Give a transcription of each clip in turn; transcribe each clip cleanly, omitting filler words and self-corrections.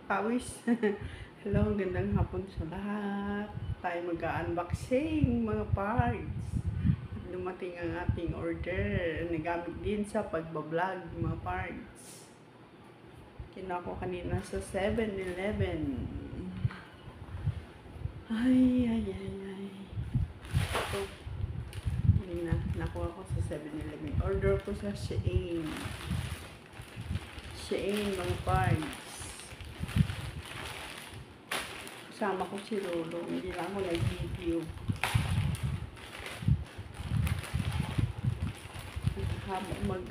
pawis. Hello, gandang hapon sa lahat. Tayo mag-unboxing mga parts. Dumating ang ating order. Nagamit din sa pagbablog mga parts. Kinuha ko kanina sa 7-Eleven. Ay. Ito. Kanina, nakuha ko sa 7-Eleven. Order ko sa Shein. Shein mga parts. Kasama ko si Lolo, hindi lang ako nag-video. Habang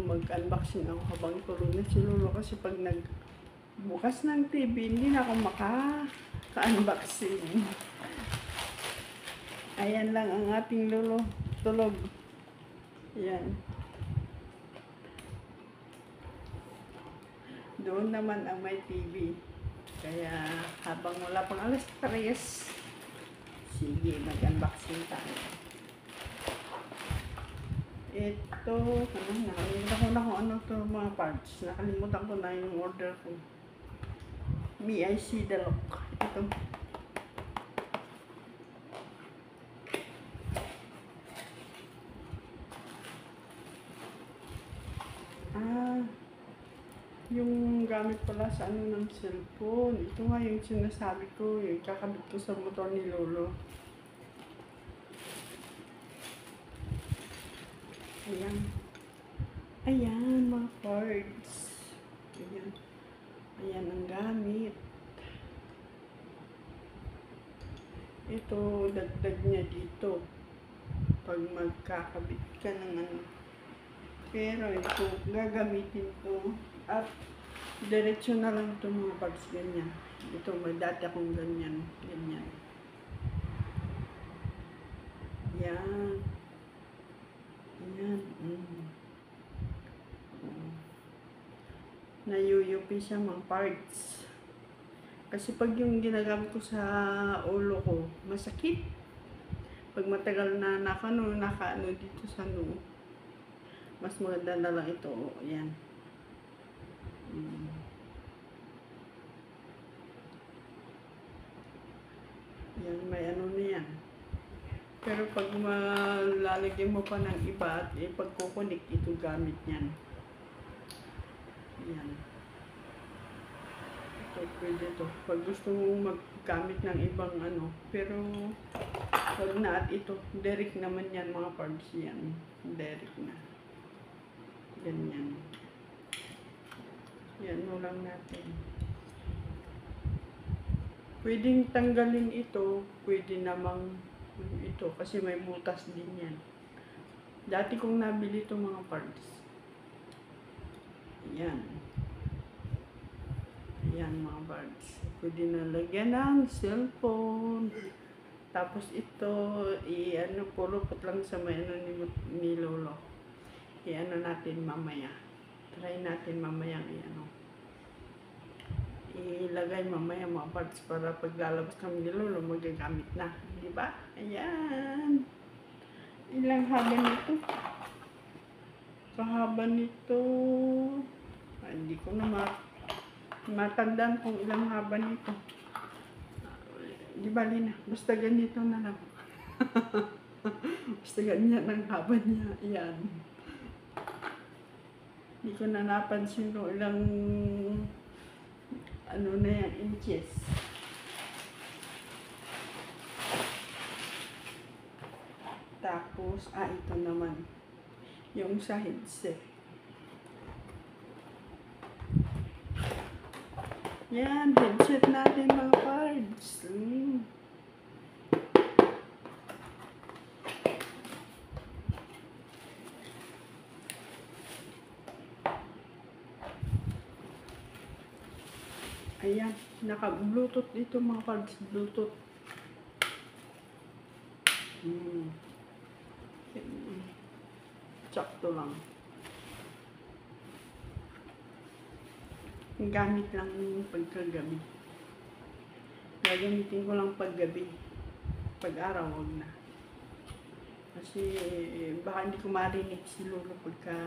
mag-unboxing ako habang tulog na si Lolo kasi pag nagbukas ng TV, hindi na ako maka-unboxing. Ayan lang ang ating Lolo, tulog. Ayan. Doon naman ang may TV. Kaya habang wala pang alas 3, sige, mag-unboxing tayo. Ito, nakalimutan ko na kung ano to mga parts. Nakalimutan ko na yung order ko. MIC Dalok. Ito. Yung gamit pala sa ng cellphone. Ito nga yung sinasabi ko, yung kakabit ko sa motor ni Lolo. Ayan mga parts. Ayan ang gamit. Ito, dagdag niya dito. Pag magkakabit ka ng ano. Pero ito, gagamitin ko. At diretso na lang ito mga parts, ganyan. Ito, may dati akong ganyan. Yan. Nayuyupi siya mga parts. Kasi pag yung ginagamit ko sa ulo ko, masakit. Pag matagal na nakaano dito sa noo, mas maganda na lang ito. Yan. Yan, may ano na yan. Pero pag malalagyan mo pa ng iba at ipagkukunik, ito gamit yan. Yan. Ito, pwede to. Pag gusto mong maggamit ng ibang ano, pero wag na at ito. Direct naman yan mga parts yan. Direct na. Ganyan. Yan mo lang natin. Pwedeng tanggalin ito, pwede namang ito kasi may butas din yan. Dati kong nabili itong mga parts. Yan. Yan mga parts. Pwede na lagyan ng cellphone. Tapos ito, pulupot lang sa may ni Lolo. I-ano natin mamaya. Try natin mamaya ilagay mamaya mga parts para paglalabas kami ni Lolo, magagamit na. Diba? Ayan. Ilang haba nito? Kahaba nito. Hindi ko na matandaan kung ilang haba nito. Di bali na. Basta ganito na lang. Basta ganyan ang haba niya. Ayan. Hindi ko na napansin kung ilang ano na yan, inches. Tapos, ito naman. Yung sa headset. Yan, headset natin mga parts. Ayan, naka-bluetooth dito mga parts, bluetooth. Sakto lang. Gamit lang pagkagabi. Gagamitin ko lang paggabi. Pag-araw, wag na. Kasi baka hindi ko marinig si Lolo pagka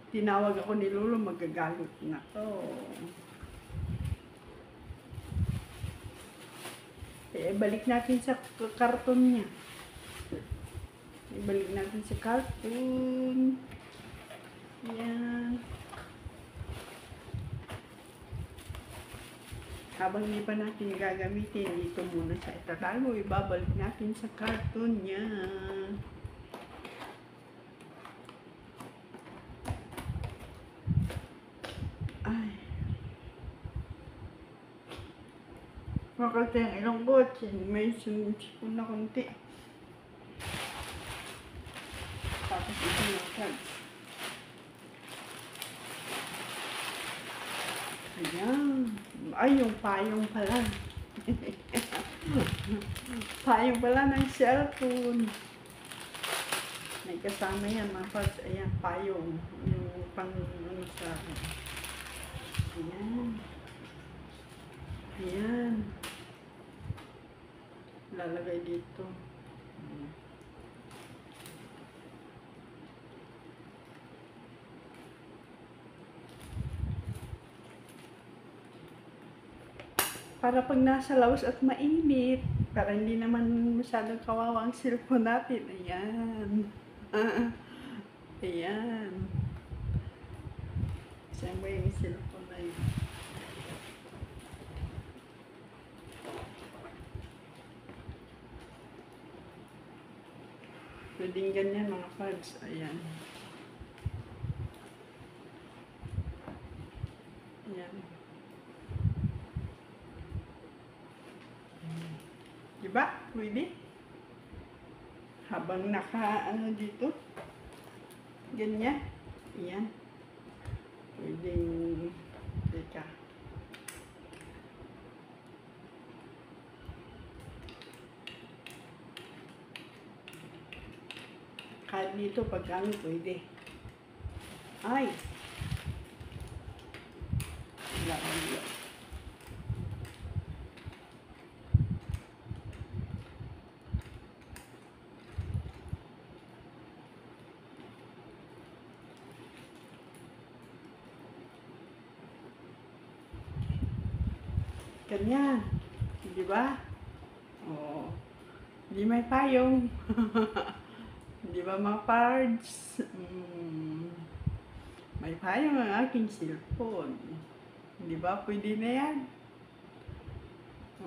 tinawag ako ni Lolo, magagalit na to. Balik natin sa karton niya. Ibalik natin sa karton. Yan. Habang hindi pa natin gagamitin, dito muna sa itatago. Ibabalik natin sa karton niya. Ay. Makakita yung ilong ko. May sipon na konti. Tapos ito yung cards. Ayan. Ay, yung payong pala. Payong pala ng cellphone. May kasama yan, mga parts. Ayan, payong. Yung pang, ano sa... Ayan. Ayan. Lalagay dito. Para pag nasa lawas at mainit, para hindi naman masyadong kawawa ang cellphone natin. Ayan. Ayan. Saan ba yung cellphone na yun? Pwedeng ganyan mga pads. Ayan. Ayan. Diba? Pwede. Habang ano dito. Ganyan. Ayan. Pwedeng, teka. Kahit dito pag ano pwede. Ay. Wala. Ganyan. Di ba? Oo. Hindi may payong. Di ba mga pards? May payong ang aking cellphone. Di ba? Pwede na yan.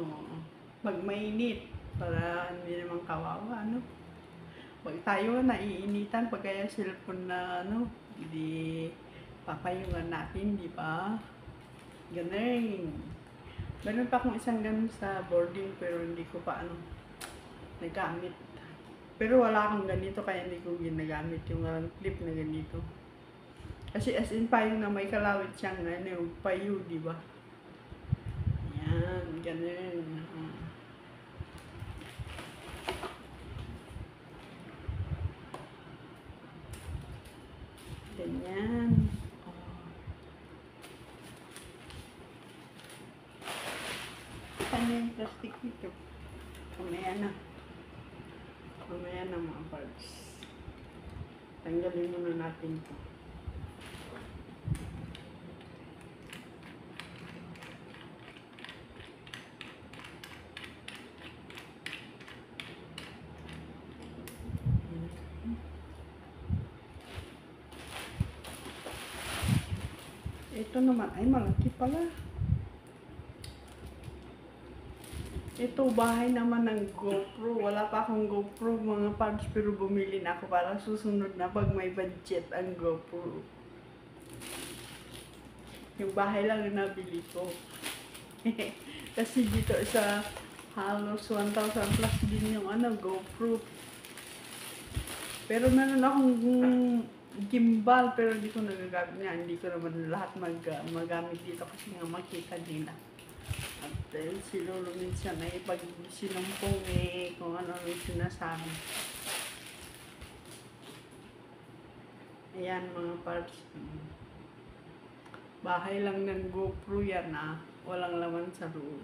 Oo. Pag mainit, para hindi naman kawawa, ano? Pag tayo naiinitan, pag kaya cellphone na, ano, hindi papayungan natin, di ba? Ganun. Meron pa akong isang ganun sa boarding pero hindi ko pa nagamit. Pero wala akong ganito kaya hindi ko ginagamit yung clip na ganito. Kasi as in payong na may kalawit siyang yung payo, di ba? Yan, ganun. Ganyan. Ano yung plastic nito? Mamaya na. Mamaya na mga parts. Tanggalin muna natin ito. Ito naman, ay malaki pala. Ito, bahay naman ng GoPro. Wala pa akong GoPro mga pads, pero bumili na ako para susunod na pag may budget ang GoPro. Yung bahay lang yung nabili ko. Kasi dito sa halos 1,000 plus din yung GoPro. Pero meron akong gimbal, pero hindi ko nagagamit niya. Hindi ko naman lahat magamit dito kasi nga makita nila. At si Lolo minsan ay pag sinumpong kung ano yung sinasabi. Ayan mga parts. Bahay lang ng GoPro yan walang laman sa loob.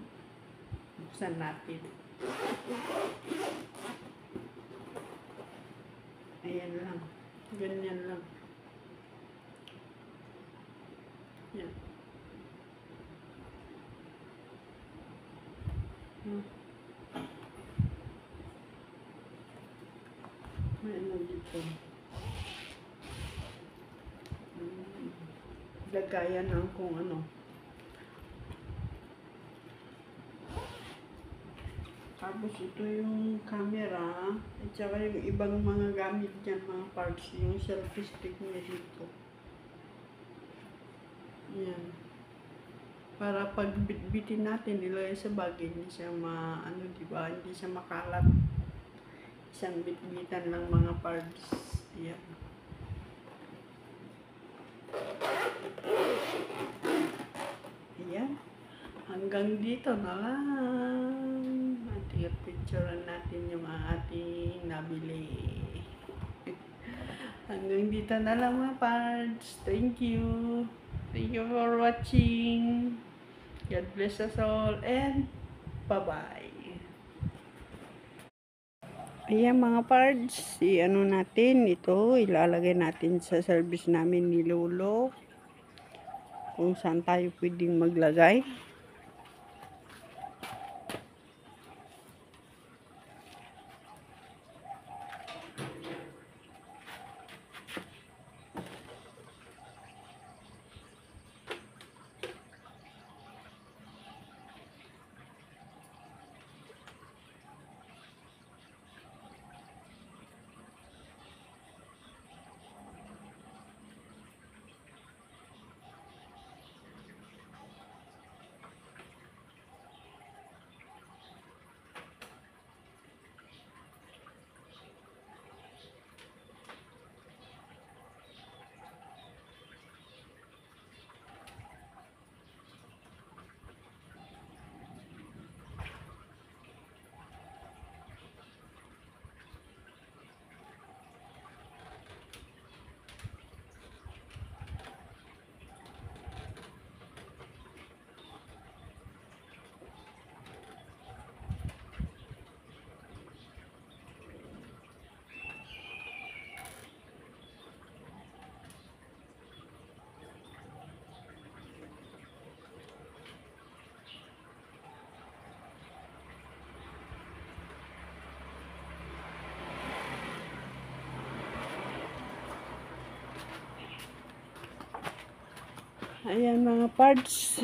Buksan natin. Ayan lang. Ganyan lang. dito. Lagayan ng kung ano. Tapos ito yung camera, at saka yung ibang mga gamit dyan, mga parts, yung selfie stick niya dito. Yan. Para pag bitbitin natin, nilagay sa bag, hindi siya diba? Hindi siya makalat. Isang bitbitan lang mga parts. Yan. Yan. Hanggang dito na lang. At i-picturean natin yung ating nabili. Hanggang dito na lang mga parts. Thank you. Thank you for watching. God bless us all and bye-bye. Ayan mga parts, i-ano natin ito, ilalagay natin sa service namin ni Lolo. Kung saan tayo pwedeng maglagay. Ayan mga parts.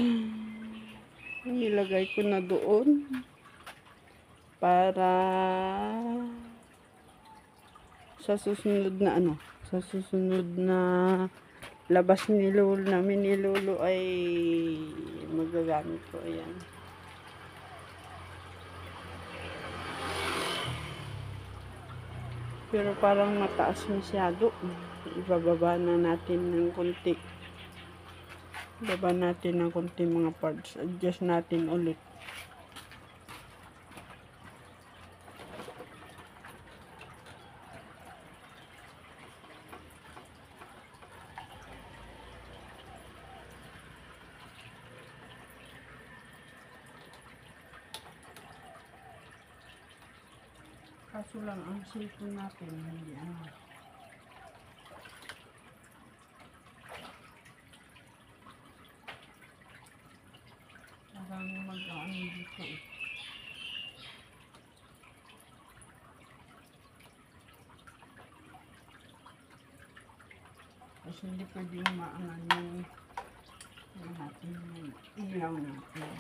Nilagay ko na doon para sa susunod na labas ni Lolo namin ni Lolo ay magagamit ko. Ayan. Pero parang mataas masyado. Ibababa na natin ng konti. Baba natin ng konti mga parts. Adjust natin ulit. Kaso lang ang cellphone natin hindi Marami mag-ano dito eh. Kasi hindi pwedeng maangan yung ating ilaw natin.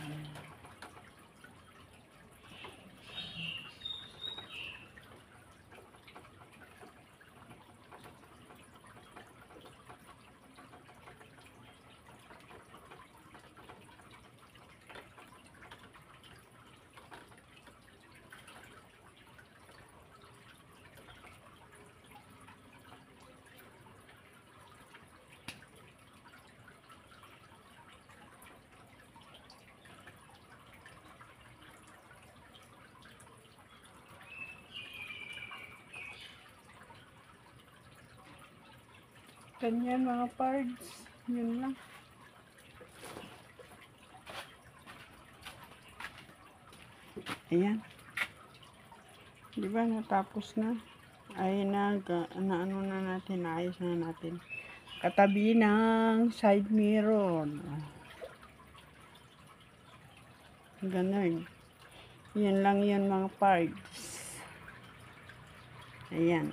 Ganyan mga parts. Yun lang. Ayan. Diba natapos na? Ay ano na natin, naayos na natin. Katabi ng side mirror. Ganun. Yan lang yan mga parts. Ayan.